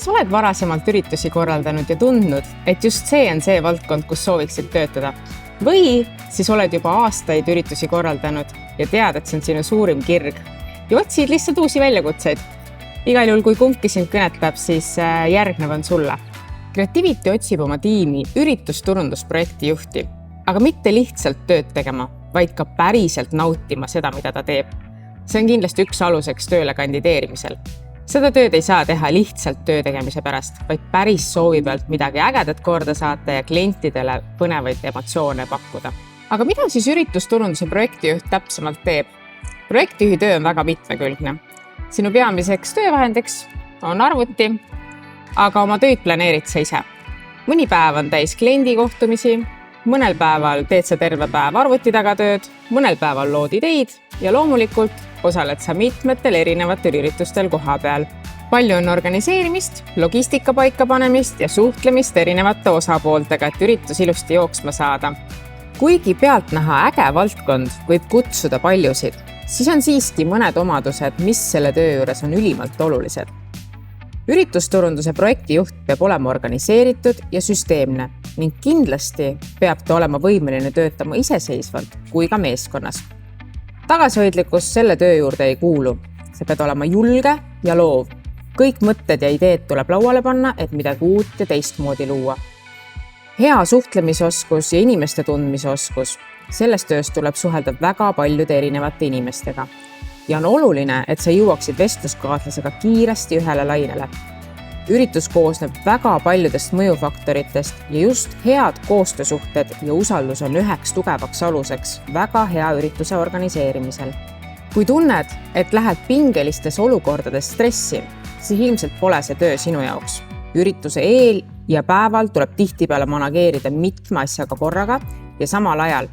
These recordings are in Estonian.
sa oled varasemalt üritusi korraldanud ja tundnud, et just see on see valdkond, kus sooviksid töötada. Või siis oled juba aastaid üritusi korraldanud ja tead, et see on sinu suurim kirg ja otsid lihtsalt uusi väljakutseid. Igal juhul, kui kumbki sind kõnetab, siis järgnev on sulle. Creativity otsib oma tiimi üritusturundusprojekti juhti, aga mitte lihtsalt tööd tegema, vaid ka päriselt nautima seda, mida ta teeb. See on kindlasti üks aluseks tööle kandideerimisel. Seda tööd ei saa teha lihtsalt töö tegemise pärast, vaid päris soovi pealt midagi ägedat korda saata ja klientidele põnevaid emotsioone pakkuda. Aga mida siis üritusturunduse projektijuht täpsemalt teeb? Projektijuhi töö on väga mitmekülgne. Sinu peamiseks töövahendiks on arvuti, aga oma tööd planeerid sa ise. Mõni päev on täis kliendi kohtumisi, mõnel päeval teed sa terve päev arvuti taga tööd, mõnel päeval lood ideid ja loomulikult osaled sa mitmetel erinevatel üritustel koha peal. Palju on organiseerimist, logistika paikapanemist ja suhtlemist erinevate osapooltega, et üritus ilusti jooksma saada. Kuigi pealtnäha äge valdkond võib kutsuda paljusid, siis on siiski mõned omadused, mis selle töö juures on ülimalt olulised. Üritusturunduse projektijuht peab olema organiseeritud ja süsteemne ning kindlasti peab ta olema võimeline töötama iseseisvalt kui ka meeskonnas. Tagasihoidlikkus selle töö juurde ei kuulu. See peab olema julge ja loov. Kõik mõtted ja ideed tuleb lauale panna, et midagi uut ja teistmoodi luua. Hea suhtlemisoskus ja inimeste tundmisoskus. Selles töös tuleb suhelda väga paljude erinevate inimestega. Ja on oluline, et sa jõuaksid vestluskaaslasega kiiresti ühele lainele. Üritus koosneb väga paljudest mõjufaktoritest ja just head koostöösuhted ja usaldus on üheks tugevaks aluseks väga hea ürituse organiseerimisel. Kui tunned, et lähed pingelistes olukordades stressi, siis ilmselt pole see töö sinu jaoks. Ürituse eel ja päeval tuleb tihtipeale manageerida mitme asjaga korraga ja samal ajal.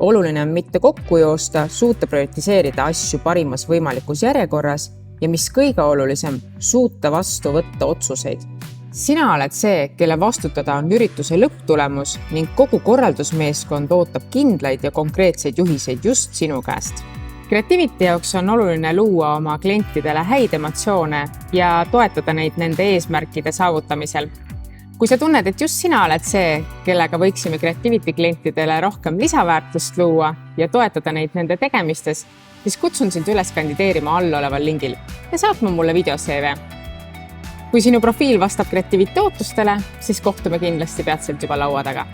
Oluline on mitte kokku joosta, suuta prioritiseerida asju parimas võimalikus järjekorras ja mis kõige olulisem, suuta vastu võtta otsuseid. Sina oled see, kelle vastutada on ürituse lõpptulemus ning kogu korraldusmeeskond ootab kindlaid ja konkreetseid juhiseid just sinu käest. Creativity jaoks on oluline luua oma klientidele häid emotsioone ja toetada neid nende eesmärkide saavutamisel. Kui sa tunned, et just sina oled see, kellega võiksime Creativity klientidele rohkem lisaväärtust luua ja toetada neid nende tegemistes, siis kutsun sind üles kandideerima all oleval lingil ja saatma mulle video CV. Kui sinu profiil vastab Creativity ootustele, siis kohtume kindlasti peatselt juba laua taga.